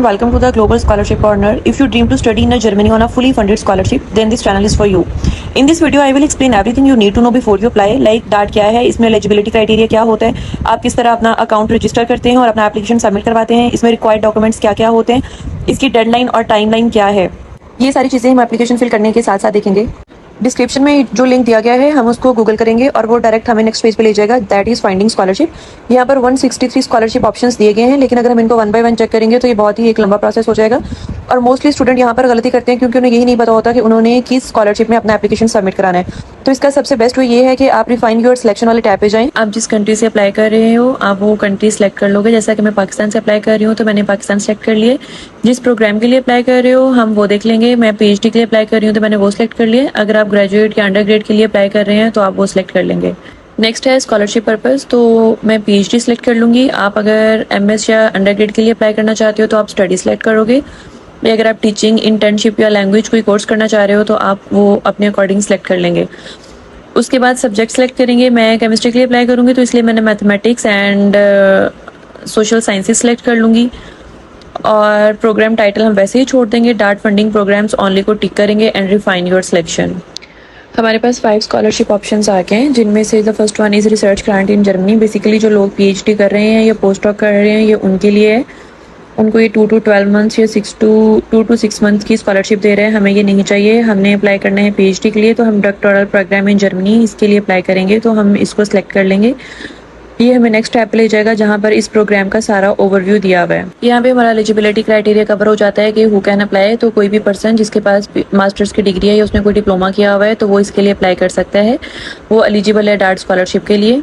welcome to the Global Scholarship Corner. If you dream to study in Germany on a fully funded scholarship, then this channel is for you. In this video, I will explain everything you need to know before you apply. Like DART क्या है, इसमें eligibility criteria क्या होता है, आप किस तरह अपना अकाउंट रजिस्टर करते हैं और अपना एप्लीकेशन सबमिट करवाते हैं, इसमें रिक्वायर्ड डॉक्यूमेंट्स क्या क्या होते हैं, इसकी डेडलाइन और टाइमलाइन क्या है, ये सारी चीज़ें हम एप्लीकेशन फिल करने के साथ साथ देखेंगे। डिस्क्रिप्शन में जो लिंक दिया गया है हम उसको गूगल करेंगे और वो डायरेक्ट हमें नेक्स्ट पेज पे ले जाएगा, दैट इज़ फाइंडिंग स्कॉलरशिप। यहाँ पर 163 स्कॉलरशिप ऑप्शंस दिए गए हैं, लेकिन अगर हम इनको वन बाय वन चेक करेंगे तो ये बहुत ही एक लंबा प्रोसेस हो जाएगा और मोस्टली स्टूडेंट यहाँ पर गलती करते हैं क्योंकि उन्हें यही नहीं पता होता कि उन्होंने किस स्कॉलरशिप में अपना एप्लीकेशन सबमिट कराना है। तो इसका सबसे बेस्ट वे ये है कि आप रिफाइन योर सिलेक्शन वाले टैब पे जाएं। आप जिस कंट्री से अप्लाई कर रहे हो आप वो कंट्री सेलेक्ट कर लोगे। जैसा कि मैं पाकिस्तान से अप्लाई कर रही हूँ तो मैंने पाकिस्तान सेलेक्ट कर लिए। जिस प्रोग्राम के लिए अप्लाई कर रहे हो हम वो देख लेंगे। मैं पीएचडी के लिए अप्लाई कर रही हूँ तो मैंने वो सिलेक्ट कर लिया। अगर आप ग्रेजुएट या अंडर ग्रेड के लिए अप्लाई कर रहे हैं तो आप वो सिलेक्ट कर लेंगे। नेक्स्ट है स्कॉलरशिप पर्पस, तो मैं पीएचडी सेलेक्ट कर लूँगी। आप अगर एमएस या अंडर ग्रेड के लिए अप्लाई करना चाहते हो तो आप स्टडी सेलेक्ट करोगे, या अगर आप टीचिंग, इंटर्नशिप या लैंग्वेज कोई कोर्स करना चाह रहे हो तो आप वो अपने अकॉर्डिंग सेलेक्ट कर लेंगे। उसके बाद सब्जेक्ट सेलेक्ट करेंगे। मैं केमिस्ट्री के लिए अप्लाई करूँगी तो इसलिए मैंने mathematics and social sciences select कर लूँगी। और प्रोग्राम टाइटल हम वैसे ही छोड़ देंगे, डार्ट फंडिंग प्रोग्राम्स ओनली को टिक करेंगे एंड रिफाइन योर सिलेक्शन। हमारे पास 5 स्कॉलरशिप ऑप्शंस आ गए हैं, जिनमें से the first one is research grant in Germany. Basically जो लोग पीएचडी कर रहे हैं या पोस्ट डॉक कर रहे हैं ये उनके लिए है। उनको ये 2 to 12 मंथ्स या 2 to 6 मंथ्स की स्कॉलरशिप दे रहे हैं। हमें ये नहीं चाहिए। हमने अप्लाई करना है पीएचडी के लिए तो हम डॉक्टोरल प्रोग्राम इन जर्मनी इसके लिए अप्लाई करेंगे, तो हम इसको सिलेक्ट कर लेंगे। ये हमें नेक्स्ट स्टेप पे ले जाएगा जहाँ पर इस प्रोग्राम का सारा ओवरव्यू दिया हुआ है। यहाँ पे हमारा एलिजिबिलिटी क्राइटेरिया कवर हो जाता है कि हु कैन अप्लाई। तो कोई भी पर्सन जिसके पास मास्टर्स की डिग्री है या उसने कोई डिप्लोमा किया हुआ है तो वो इसके लिए अप्लाई कर सकता है, वो एलिजिबल है डार्ट स्कॉलरशिप के लिए।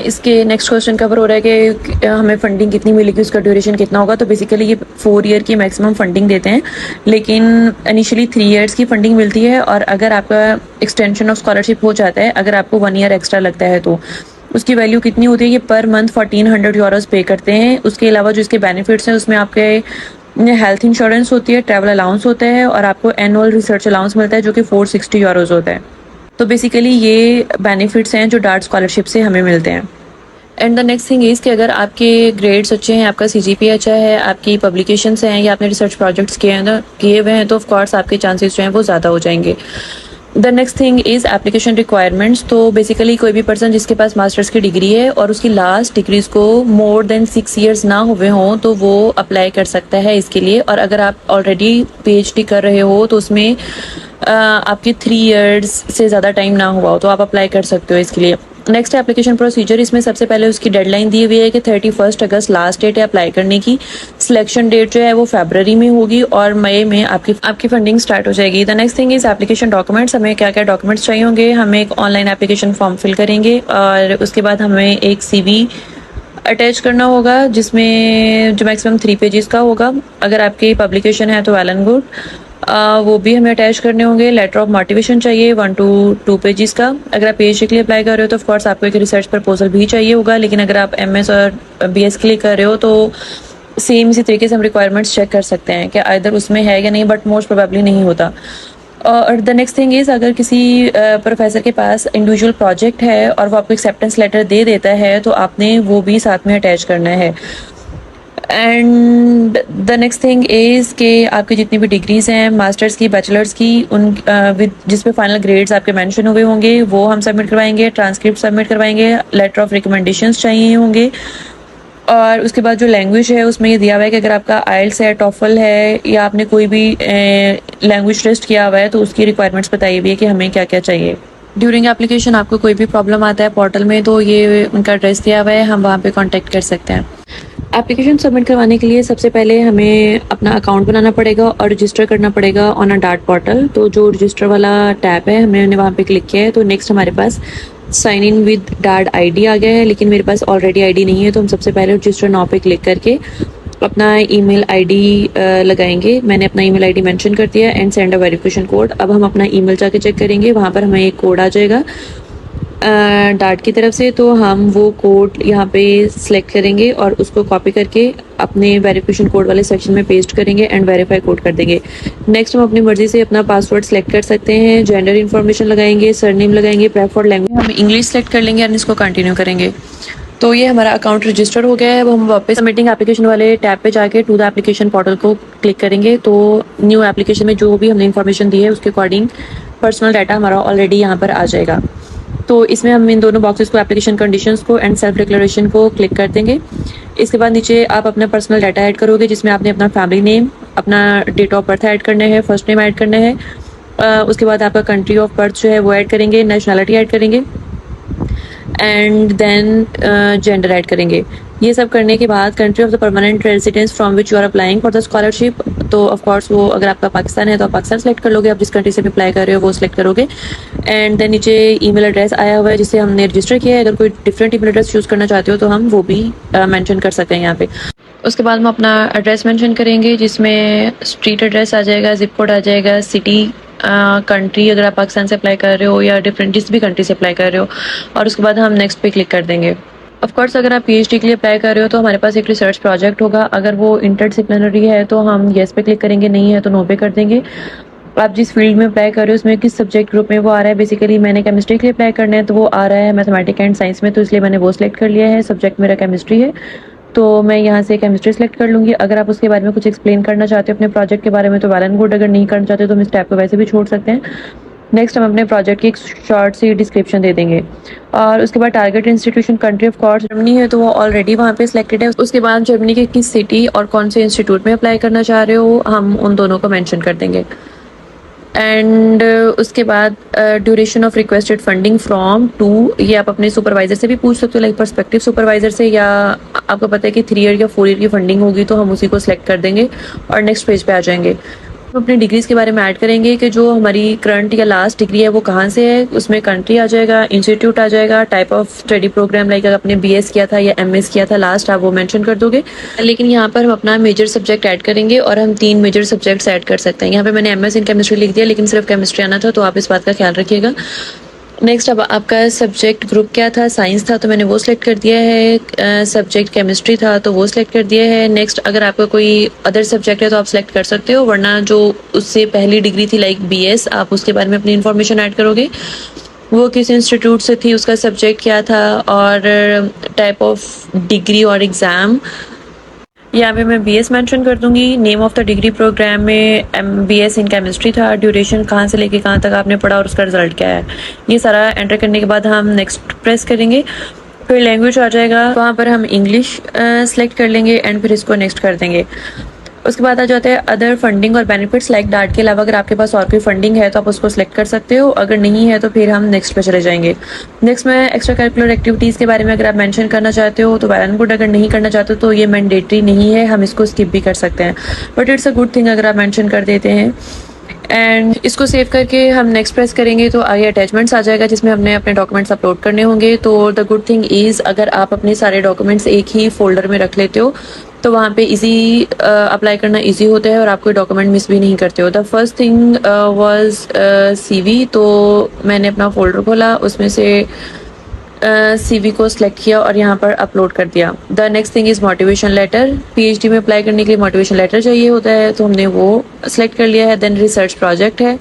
इसके नेक्स्ट क्वेश्चन कवर हो रहा है कि हमें फंडिंग कितनी मिलेगी, उसका ड्यूरेशन कितना होगा। तो बेसिकली ये 4 ईयर की मैक्सिमम फंडिंग देते हैं, लेकिन इनिशियली 3 ईयर्स की फंडिंग मिलती है। और अगर आपका एक्सटेंशन ऑफ स्कॉलरशिप हो जाता है, अगर आपको 1 ईयर एक्स्ट्रा लगता है तो उसकी वैल्यू कितनी होती है, ये पर मंथ 1400 यूरोज पे करते हैं। उसके अलावा जो इसके बेनिफिट्स हैं उसमें आपके हेल्थ इंश्योरेंस होती है, ट्रैवल अलाउंस होता है और आपको एनुअल रिसर्च अलाउंस मिलता है जो कि 460 यूरोज होता है। तो बेसिकली ये बेनिफिट्स हैं जो डार्ट स्कॉलरशिप से हमें मिलते हैं। And the next thing is कि अगर आपके ग्रेड्स अच्छे हैं, आपका सीजीपीए अच्छा है, आपकी पब्लिकेशंस हैं या आपने रिसर्च प्रोजेक्ट्स किए हुए हैं तो ऑफ कोर्स आपके चांसेस जो हैं वो ज़्यादा हो जाएंगे। The next thing is application requirements. तो बेसिकली कोई भी पर्सन जिसके पास मास्टर्स की डिग्री है और उसकी लास्ट डिग्रीज को मोर देन 6 ईयर्स ना हुए हों तो वो अप्लाई कर सकता है इसके लिए। और अगर आप ऑलरेडी पीएचडी कर रहे हो तो उसमें आपके 3 ईयर्स से ज़्यादा टाइम ना हुआ हो तो आप अप्लाई कर सकते हो इसके लिए। Next application procedure. इसमें सबसे पहले उसकी डेडलाइन दी हुई है कि 31 अगस्त लास्ट डेट है अप्लाई करने की। सिलेक्शन डेट जो है वो फरवरी में होगी और मई में आपकी फंडिंग स्टार्ट हो जाएगी। The next thing is application documents. हमें क्या क्या डॉक्यूमेंट्स चाहिए होंगे, हमें एक ऑनलाइन एप्लीकेशन फॉर्म फिल करेंगे और उसके बाद हमें एक CV अटैच करना होगा जिसमें जो मैक्सिमम 3 पेजेस का होगा। अगर आपकी पब्लिकेशन है तो वेल एंड गुड, वो भी हमें अटैच करने होंगे। लेटर ऑफ मोटिवेशन चाहिए 1 to 2 पेजेस का। अगर आप पीएचडी के लिए अप्लाई कर रहे हो तो ऑफकोर्स आपको एक रिसर्च प्रपोजल भी चाहिए होगा, लेकिन अगर आप एमएस और बीएस के लिए कर रहे हो तो सेम इसी तरीके से हम रिक्वायरमेंट्स चेक कर सकते हैं कि आइदर उसमें है या नहीं, बट मोस्ट प्रोबेबली नहीं होता। और द नेक्स्ट थिंग इज़ अगर किसी प्रोफेसर के पास इंडिविजुअल प्रोजेक्ट है और वो आपको एक्सेप्टेंस लेटर दे देता है तो आपने वो भी साथ में अटैच करना है। And the next thing is कि आपकी जितनी भी डिग्रीज़ हैं मास्टर्स की, बैचलर्स की, उन विद जिसमें फाइनल ग्रेड्स आपके मेंशन हुए होंगे वो हम सबमिट करवाएंगे। ट्रांसक्रिप्ट सबमिट करवाएंगे। लेटर ऑफ रिकमेंडेशंस चाहिए होंगे। और उसके बाद जो लैंग्वेज है उसमें ये दिया हुआ है कि अगर आपका आइल्स है, टॉफल है या आपने कोई भी लैंग्वेज टेस्ट किया हुआ है तो उसकी रिक्वायरमेंट्स बताई हुई है कि हमें क्या क्या चाहिए। ड्यूरिंग एप्लीकेशन आपको कोई भी प्रॉब्लम आता है पोर्टल में तो ये उनका एड्रेस दिया हुआ है, हम वहाँ पे कांटेक्ट कर सकते हैं। एप्लीकेशन सबमिट करवाने के लिए सबसे पहले हमें अपना अकाउंट बनाना पड़ेगा और रजिस्टर करना पड़ेगा ऑन अ डार्ट पोर्टल। तो जो रजिस्टर वाला टैब है हमने वहाँ पे क्लिक किया है। तो नेक्स्ट हमारे पास sign in with dart ID आ गया है, लेकिन मेरे पास ऑलरेडी ID नहीं है तो हम सबसे पहले रजिस्टर नाउ पे क्लिक करके अपना ईमेल ID लगाएंगे। मैंने अपना ईमेल ID मेंशन कर दिया and send a verification code. अब हम अपना ईमेल जाके चेक करेंगे, वहाँ पर हमें एक कोड आ जाएगा डार्ट की तरफ से। तो हम वो कोड यहाँ पे सिलेक्ट करेंगे और उसको कॉपी करके अपने वेरिफिकेशन कोड वाले सेक्शन में पेस्ट करेंगे एंड वेरीफाई कोड कर देंगे। नेक्स्ट हम अपनी मर्जी से अपना पासवर्ड सेलेक्ट कर सकते हैं, जेंडर इन्फॉर्मेशन लगाएंगे, सरनेम लगाएंगे, प्रेफर्ड लैंग्वेज हम इंग्लिश सेलेक्ट कर लेंगे और इसको कंटिन्यू करेंगे। तो ये हमारा अकाउंट रजिस्टर हो गया है। अब हम वापस सबमिटिंग एप्लीकेशन वाले टैब पे जाके टू द एप्लीकेशन पोर्टल को क्लिक करेंगे तो न्यू एप्लीकेशन में जो भी हमने इन्फॉर्मेशन दी है उसके अकॉर्डिंग पर्सनल डाटा हमारा ऑलरेडी यहाँ पर आ जाएगा। तो इसमें हम इन दोनों बॉक्सेस को एप्लीकेशन कंडीशंस को एंड सेल्फ डिक्लेरेशन को क्लिक कर देंगे। इसके बाद नीचे आप अपना पर्सनल डाटा ऐड करोगे जिसमें आपने अपना फैमिली नेम, अपना डेट ऑफ बर्थ ऐड करने हैं, फर्स्ट नेम ऐड करना है, उसके बाद आपका कंट्री ऑफ बर्थ जो है वो ऐड करेंगे, नेशनैलिटी ऐड करेंगे एंड देन जेंडर ऐड करेंगे। ये सब करने के बाद country of the permanent residence from which you are applying for the scholarship, तो ऑफ कोर्स वो अगर आपका पाकिस्तान है तो आप पाकिस्तान सेलेक्ट कर लोगे, आप जिस कंट्री से भी अप्लाई कर रहे हो वो सिलेक्ट करोगे। एंड देन नीचे ईमेल एड्रेस आया हुआ है जिसे हमने रजिस्टर किया है। अगर कोई डिफरेंट ईमेल एड्रेस चूज़ करना चाहते हो तो हम वो भी मेंशन कर सकते हैं यहाँ पे। उसके बाद हम अपना एड्रेस मेंशन करेंगे जिसमें स्ट्रीट एड्रेस आ जाएगा, जिप कोड आ जाएगा, सिटी, कंट्री अगर आप पाकिस्तान से अप्लाई कर रहे हो या डिफरेंट जिस भी कंट्री से अप्लाई कर रहे हो, और उसके बाद हम नेक्स्ट पे क्लिक कर देंगे। ऑफ कोर्स अगर आप पीएचडी के लिए अप्लाई कर रहे हो तो हमारे पास एक रिसर्च प्रोजेक्ट होगा। अगर वो इंटरडिसिप्लिनरी है तो हम येस पे क्लिक करेंगे, नहीं है तो नो पे कर देंगे। आप जिस फील्ड में अप्लाई कर रहे हो उसमें किस सब्जेक्ट ग्रुप में वो आ रहा है, बेसिकली मैंने केमिस्ट्री के लिए अप्लाई करना है तो वो आ रहा है मैथमेटिक्स एंड साइंस में, तो इसलिए मैंने वो सिलेक्ट कर लिया है। सब्जेक्ट मेरा केमिस्ट्री है तो मैं यहाँ से केमिस्ट्री सेलेक्ट कर लूँगी। अगर आप उसके बारे में कुछ एक्सप्लेन करना चाहते हो अपने प्रोजेक्ट के बारे में तो वेल एंड गुड, अगर नहीं करना चाहते तो हम इस टैब को वैसे भी छोड़ सकते हैं। नेक्स्ट हम अपने प्रोजेक्ट की एक शॉर्ट सी डिस्क्रिप्शन दे देंगे और उसके बाद target institution country of course Germany है तो वो ऑलरेडी वहाँ पे सिलेक्टेड है। उसके बाद जर्मनी के किस सिटी और कौन से इंस्टीट्यूट में अप्लाई करना चाह रहे हो हम उन दोनों को मेंशन कर देंगे। एंड उसके बाद duration of requested funding from to, ये आप अपने सुपरवाइजर से भी पूछ सकते हो, लाइक पर्सपेक्टिव सुपरवाइजर से, या आपको पता है कि 3 ईयर या 4 ईयर की फंडिंग होगी तो हम उसी को सिलेक्ट कर देंगे और नेक्स्ट पेज पे आ जाएंगे। हम अपनी डिग्रीज़ के बारे में ऐड करेंगे कि जो हमारी करंट या लास्ट डिग्री है वो कहाँ से है, उसमें कंट्री आ जाएगा, इंस्टीट्यूट आ जाएगा, type of study program, like अगर आपने बीएस किया था या एमएस किया था लास्ट, आप वो मेंशन कर दोगे। लेकिन यहाँ पर हम अपना मेजर सब्जेक्ट ऐड करेंगे और हम 3 मेजर सब्जेक्ट्स ऐड कर सकते हैं। यहाँ पे मैंने एमएस इन केमिस्ट्री लिख दिया लेकिन सिर्फ केमिस्ट्री आना था तो आप इस बात का ख्याल रखिएगा। नेक्स्ट अब आपका सब्जेक्ट ग्रुप क्या था, साइंस था तो मैंने वो सिलेक्ट कर दिया है, सब्जेक्ट केमिस्ट्री था तो वो सिलेक्ट कर दिया है। नेक्स्ट अगर आपका कोई अदर सब्जेक्ट है तो आप सिलेक्ट कर सकते हो, वरना जो उससे पहली डिग्री थी लाइक बीएस, आप उसके बारे में अपनी इन्फॉर्मेशन ऐड करोगे, वो किस इंस्टीट्यूट से थी, उसका सब्जेक्ट क्या था और टाइप ऑफ डिग्री और एग्ज़ाम। यहाँ पे मैं बीएस मेंशन कर दूंगी। Name of the degree program में बीएस इन केमिस्ट्री था, ड्यूरेशन कहाँ से लेके कहाँ तक आपने पढ़ा और उसका रिजल्ट क्या है, ये सारा एंटर करने के बाद हम नेक्स्ट प्रेस करेंगे। फिर लैंग्वेज आ जाएगा, वहाँ पर हम इंग्लिश सेलेक्ट कर लेंगे एंड फिर इसको नेक्स्ट कर देंगे। उसके बाद आ जाता है अदर फंडिंग और बेनिफिट्स, लाइक डार्ट के अलावा अगर आपके पास और कोई फंडिंग है तो आप उसको सिलेक्ट कर सकते हो, अगर नहीं है तो फिर हम नेक्स्ट पे चले जाएंगे। नेक्स्ट में एक्स्ट्रा करिकुलर एक्टिविटीज़ के बारे में अगर आप मेंशन करना चाहते हो तो वेल एंड गुड, अगर नहीं करना चाहते हो तो ये मैंडेटरी नहीं है, हम इसको स्किप भी कर सकते हैं, but it's a good thing अगर आप मेंशन कर देते हैं। एंड इसको सेव करके हम नेक्स्ट प्रेस करेंगे तो आगे अटैचमेंट्स आ जाएगा जिसमें हमने अपने डॉक्यूमेंट्स अपलोड करने होंगे। तो द गुड थिंग इज़ अगर आप अपने सारे डॉक्यूमेंट्स एक ही फोल्डर में रख लेते हो तो वहाँ पे इजी अप्लाई करना इजी होता है और आप कोई डॉक्यूमेंट मिस भी नहीं करते हो। The first thing was CV, तो मैंने अपना फोल्डर खोला, उसमें से सीवी को सिलेक्ट किया और यहाँ पर अपलोड कर दिया। The next thing is motivation letter, PhD में अप्लाई करने के लिए मोटिवेशन लेटर चाहिए होता है तो हमने वो सिलेक्ट कर लिया है। देन रिसर्च प्रोजेक्ट है,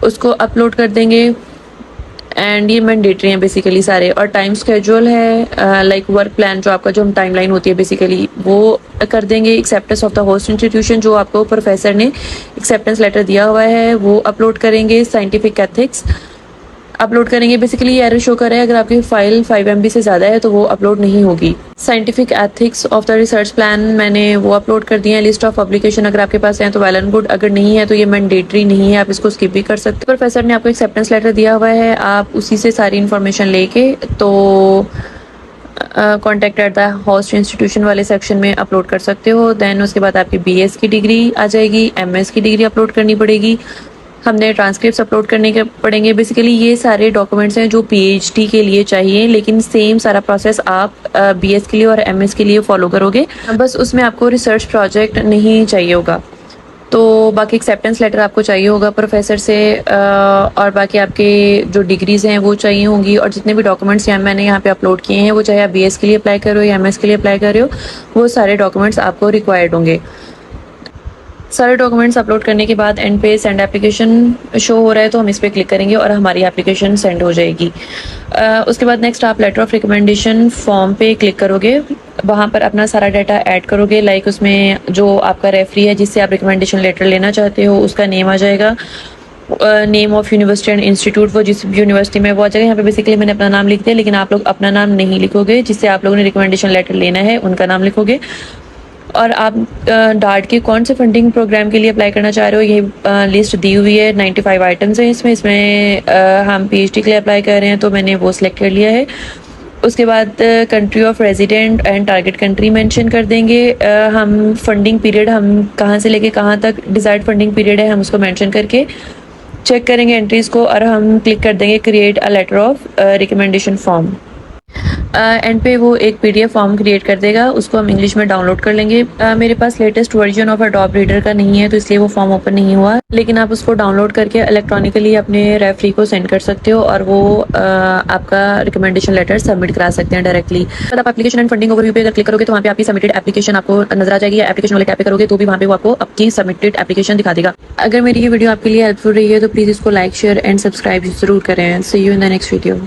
उसको अपलोड कर देंगे एंड ये मैंडेटरी हैं बेसिकली सारे। और टाइम स्केड्यूल है, लाइक वर्क प्लान, जो आपका जो हम टाइमलाइन होती है बेसिकली वो कर देंगे। Acceptance of the host institution, जो आपको प्रोफेसर ने एक्सेप्टेंस लेटर दिया हुआ है वो अपलोड करेंगे। साइंटिफिक एथिक्स अपलोड करेंगे, बेसिकली एरर शो कर रहा है, अगर आपकी फाइल 5 MB से ज़्यादा है तो वो अपलोड नहीं होगी। Scientific ethics of the research plan मैंने वो अपलोड कर दिया है। लिस्ट ऑफ पब्लिकेशन अगर आपके पास है तो वेल एंड गुड, अगर नहीं है तो ये मैंडेटरी नहीं है, आप इसको स्किप भी कर सकते हो। प्रोफेसर ने आपको एक्सेप्टेंस लेटर दिया हुआ है, आप उसी से सारी इन्फॉर्मेशन लेके तो contact at the host institution वाले सेक्शन में अपलोड कर सकते हो। देन उसके बाद आपकी बीएस की डिग्री आ जाएगी, एमएस की डिग्री अपलोड करनी पड़ेगी, हमने ट्रांसक्रिप्ट्स अपलोड करने के पड़ेंगे। बेसिकली ये सारे डॉक्यूमेंट्स हैं जो पीएचडी के लिए चाहिए, लेकिन सेम सारा प्रोसेस आप बीएस के लिए और एमएस के लिए फॉलो करोगे, बस उसमें आपको रिसर्च प्रोजेक्ट नहीं चाहिए होगा। तो बाकी एक्सेप्टेंस लेटर आपको चाहिए होगा प्रोफेसर से, और बाकी आपके जो डिग्रीज़ हैं वो चाहिए होंगी, और जितने भी डॉक्यूमेंट्स मैंने यहाँ पे अपलोड किए हैं वो चाहे आप बीएस के लिए अप्लाई करो या एमएस के लिए अप्लाई कर रहे हो, वो सारे डॉक्यूमेंट्स आपको रिक्वायर्ड होंगे। सारे डॉक्यूमेंट्स अपलोड करने के बाद एंड पे सेंड एप्लीकेशन शो हो रहा है तो हम इस पर क्लिक करेंगे और हमारी एप्लीकेशन सेंड हो जाएगी। उसके बाद नेक्स्ट आप लेटर ऑफ रिकमेंडेशन फॉर्म पे क्लिक करोगे, वहाँ पर अपना सारा डाटा ऐड करोगे, लाइक उसमें जो आपका रेफरी है जिससे आप रिकमेंडेशन लेटर लेना चाहते हो उसका नेम आ जाएगा, name of university and institute, वो जिस यूनिवर्सिटी में वो आ जाएगा। यहाँ पे बेसिकली मैंने अपना नाम लिख दिया, लेकिन आप लोग अपना नाम नहीं लिखोगे, जिससे आप लोगों ने रिकमेंडेशन लेटर लेना है उनका नाम लिखोगे। और आप डार्ट के कौन से फंडिंग प्रोग्राम के लिए अप्लाई करना चाह रहे हो, ये लिस्ट दी हुई है, 95 आइटम्स हैं इसमें हम पीएचडी के लिए अप्लाई कर रहे हैं तो मैंने वो सिलेक्ट कर लिया है। उसके बाद country of resident and target country mention कर देंगे। हम फंडिंग पीरियड हम कहाँ से लेके कहाँ तक डिज़ायर्ड फंडिंग पीरियड है हम उसको मेंशन करके चेक करेंगे एंट्रीज़ को, और हम क्लिक कर देंगे create a letter of recommendation form. End पे वो एक पीडीएफ फॉर्म क्रिएट कर देगा, उसको हम इंग्लिश में डाउनलोड कर लेंगे। मेरे पास latest version of Adobe reader का नहीं है तो इसलिए वो फॉर्म ओपन नहीं हुआ, लेकिन आप उसको डाउनलोड करके इलेक्ट्रॉनिकली अपने रेफरी को सेंड कर सकते हो और वो आपका रिकमेंडेशन लेटर सबमिट करा सकते हैं डायरेक्टली। तो आप एप्लीकेशन एंड फंडिंग ओवरव्यू पे अगर क्लिक करोगे तो वहाँ पे आपकी सबमिटेड एप्लीकेशन आपको नजर आ जाएगी, या एप्लीकेशन वाले टैप पे करोगे तो भी वहाँ पे वो आपको आपकी सबमिटेड एप्लीकेशन दिखा देगा। अगर मेरी ये वीडियो आपके लिए हेल्पफुल रही है तो प्लीज़ इसको लाइक शेयर एंड सब्सक्राइब जरूर करें। See you in the next video.